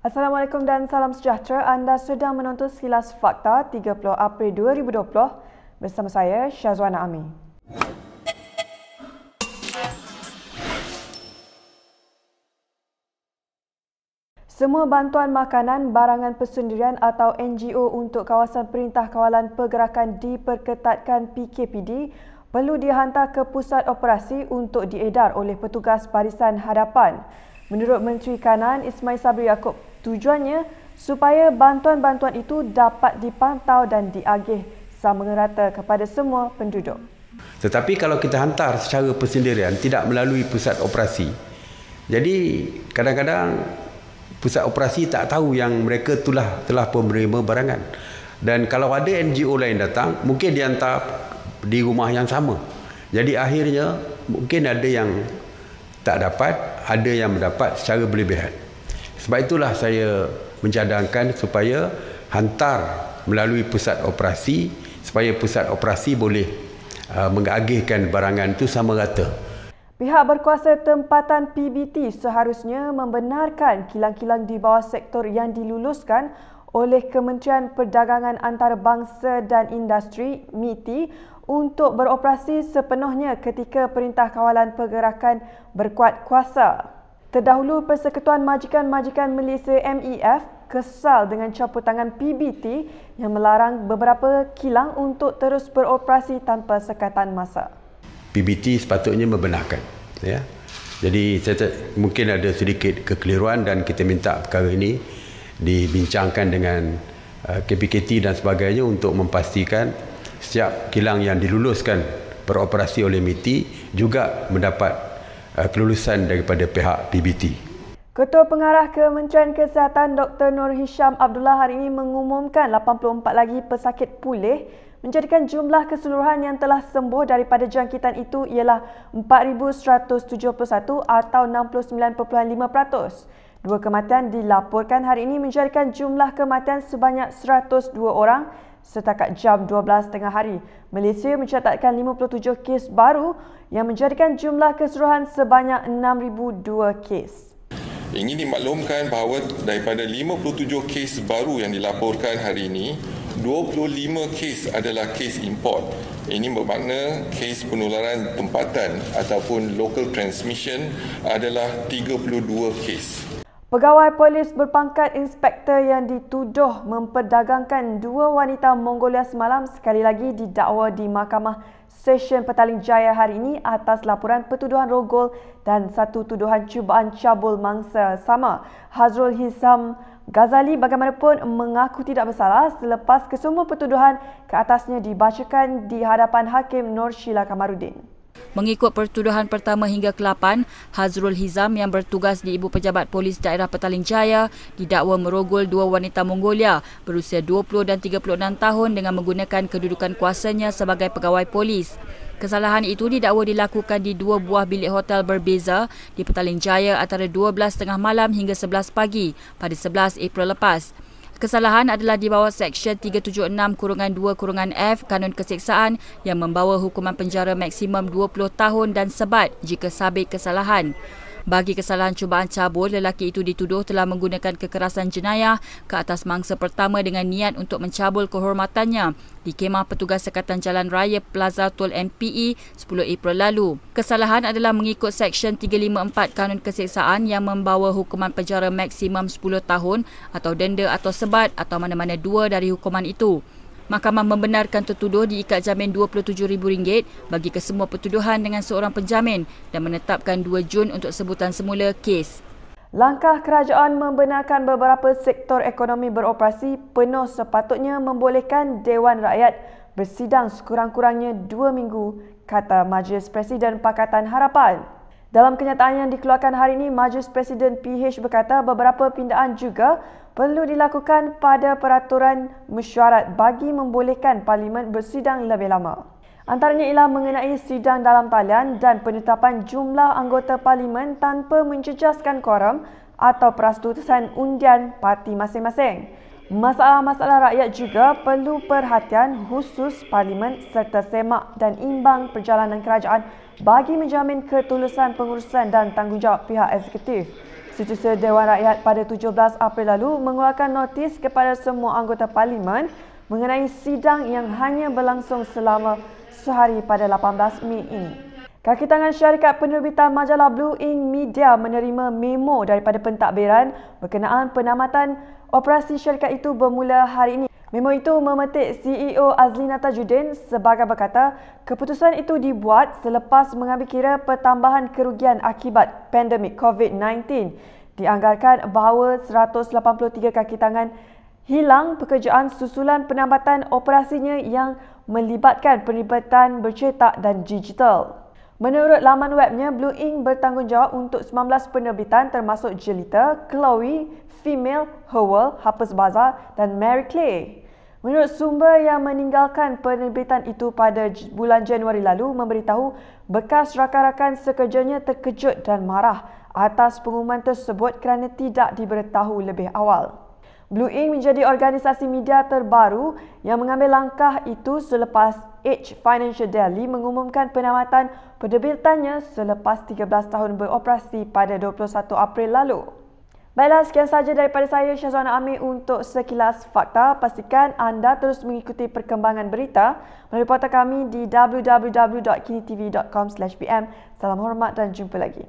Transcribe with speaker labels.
Speaker 1: Assalamualaikum dan salam sejahtera. Anda sedang menonton Sekilas Fakta 30 April 2020 bersama saya Syazwana Ami. Semua bantuan makanan, barangan persendirian atau NGO untuk kawasan Perintah Kawalan Pergerakan diperketatkan PKPD perlu dihantar ke pusat operasi untuk diedar oleh petugas Barisan Hadapan. Menurut Menteri Kanan Ismail Sabri Yaakob, tujuannya supaya bantuan-bantuan itu dapat dipantau dan diagih sama rata kepada semua penduduk.
Speaker 2: Tetapi kalau kita hantar secara persendirian, tidak melalui pusat operasi, jadi kadang-kadang pusat operasi tak tahu yang mereka telah penerima barangan. Dan kalau ada NGO lain datang, mungkin dihantar di rumah yang sama. Jadi akhirnya mungkin ada yang tak dapat, ada yang mendapat secara berlebihan. Sebab itulah saya mencadangkan supaya hantar melalui pusat operasi, supaya pusat operasi boleh mengagihkan barangan itu sama rata.
Speaker 1: Pihak berkuasa tempatan PBT seharusnya membenarkan kilang-kilang di bawah sektor yang diluluskan oleh Kementerian Perdagangan Antarabangsa dan Industri (MITI) untuk beroperasi sepenuhnya ketika Perintah Kawalan Pergerakan berkuat kuasa. Terdahulu, Persekutuan Majikan-Majikan Malaysia MEF kesal dengan campur tangan PBT yang melarang beberapa kilang untuk terus beroperasi tanpa sekatan masa.
Speaker 2: PBT sepatutnya membenarkan, ya. Jadi mungkin ada sedikit kekeliruan dan kita minta perkara ini dibincangkan dengan KPKT dan sebagainya untuk memastikan setiap kilang yang diluluskan beroperasi oleh MITI juga mendapat kelulusan daripada pihak PBT.
Speaker 1: Ketua Pengarah Kementerian Kesihatan Dr. Nur Hisham Abdullah hari ini mengumumkan 84 lagi pesakit pulih, menjadikan jumlah keseluruhan yang telah sembuh daripada jangkitan itu ialah 4,171 atau 69.5%. Dua kematian dilaporkan hari ini menjadikan jumlah kematian sebanyak 102 orang setakat jam 12 tengah hari. Malaysia mencatatkan 57 kes baru yang menjadikan jumlah keseluruhan sebanyak 6,002 kes.
Speaker 3: Ingin dimaklumkan bahawa daripada 57 kes baru yang dilaporkan hari ini, 25 kes adalah kes import. Ini bermakna kes penularan tempatan ataupun local transmission adalah 32 kes.
Speaker 1: Pegawai polis berpangkat inspektor yang dituduh memperdagangkan dua wanita Mongolia semalam sekali lagi didakwa di Mahkamah Session Petaling Jaya hari ini atas laporan pertuduhan rogol dan satu tuduhan cubaan cabul mangsa sama. Hazrul Hizam Ghazali bagaimanapun mengaku tidak bersalah selepas kesemua pertuduhan ke atasnya dibacakan di hadapan Hakim Nur Sheila Kamaruddin.
Speaker 4: Mengikut pertuduhan pertama hingga ke-8, Hazrul Hizam yang bertugas di Ibu Pejabat Polis Daerah Petaling Jaya didakwa merogol dua wanita Mongolia berusia 20 dan 36 tahun dengan menggunakan kedudukan kuasanya sebagai pegawai polis. Kesalahan itu didakwa dilakukan di dua buah bilik hotel berbeza di Petaling Jaya antara 12.30 malam hingga 11 pagi pada 11 April lepas. Kesalahan adalah di bawah Seksyen 376-2-F Kanun Keseksaan yang membawa hukuman penjara maksimum 20 tahun dan sebat jika sabit kesalahan. Bagi kesalahan cubaan cabul, lelaki itu dituduh telah menggunakan kekerasan jenayah ke atas mangsa pertama dengan niat untuk mencabul kehormatannya di kemah petugas Sekatan Jalan Raya Plaza Tol MPE 10 April lalu. Kesalahan adalah mengikut Seksyen 354 Kanun Keseksaan yang membawa hukuman penjara maksimum 10 tahun atau denda atau sebat atau mana-mana dua dari hukuman itu. Mahkamah membenarkan tertuduh diikat jamin RM27,000 bagi kesemua pertuduhan dengan seorang penjamin dan menetapkan 2 Jun untuk sebutan semula kes.
Speaker 1: Langkah kerajaan membenarkan beberapa sektor ekonomi beroperasi penuh sepatutnya membolehkan Dewan Rakyat bersidang sekurang-kurangnya 2 minggu, kata Majlis Presiden Pakatan Harapan. Dalam kenyataan yang dikeluarkan hari ini, Majlis Presiden PH berkata beberapa pindaan juga perlu dilakukan pada peraturan mesyuarat bagi membolehkan Parlimen bersidang lebih lama. Antaranya ialah mengenai sidang dalam talian dan penetapan jumlah anggota Parlimen tanpa menjejaskan quorum atau peratusan undian parti masing-masing. Masalah-masalah rakyat juga perlu perhatian khusus Parlimen serta semak dan imbang perjalanan kerajaan bagi menjamin ketulusan pengurusan dan tanggungjawab pihak eksekutif. Setiausaha Dewan Rakyat pada 17 April lalu mengeluarkan notis kepada semua anggota parlimen mengenai sidang yang hanya berlangsung selama sehari pada 18 Mei ini. Kaki tangan syarikat penerbitan majalah Blue Ink Media menerima memo daripada pentadbiran berkenaan penamatan operasi syarikat itu bermula hari ini. Memo itu memetik CEO Azlina Tajuddin sebagai berkata, keputusan itu dibuat selepas mengambil kira pertambahan kerugian akibat pandemik COVID-19. Dianggarkan bahawa 183 kaki tangan hilang pekerjaan susulan penambatan operasinya yang melibatkan penerbitan bercetak dan digital. Menurut laman webnya, Blue Ink bertanggungjawab untuk 19 penerbitan termasuk Jelita, Chloe, Female, Howell, Harper's Bazaar dan Mary Clay. Menurut sumber yang meninggalkan penerbitan itu pada bulan Januari lalu memberitahu bekas rakan-rakan sekerjanya terkejut dan marah atas pengumuman tersebut kerana tidak diberitahu lebih awal. Blue Ink menjadi organisasi media terbaru yang mengambil langkah itu selepas Edge Financial Daily mengumumkan penamatan penerbitannya selepas 13 tahun beroperasi pada 21 April lalu. Baiklah, sekian sahaja daripada saya, Syazwana Amir untuk Sekilas Fakta. Pastikan anda terus mengikuti perkembangan berita melalui portal kami di www.kinitv.com/pm. Salam hormat dan jumpa lagi.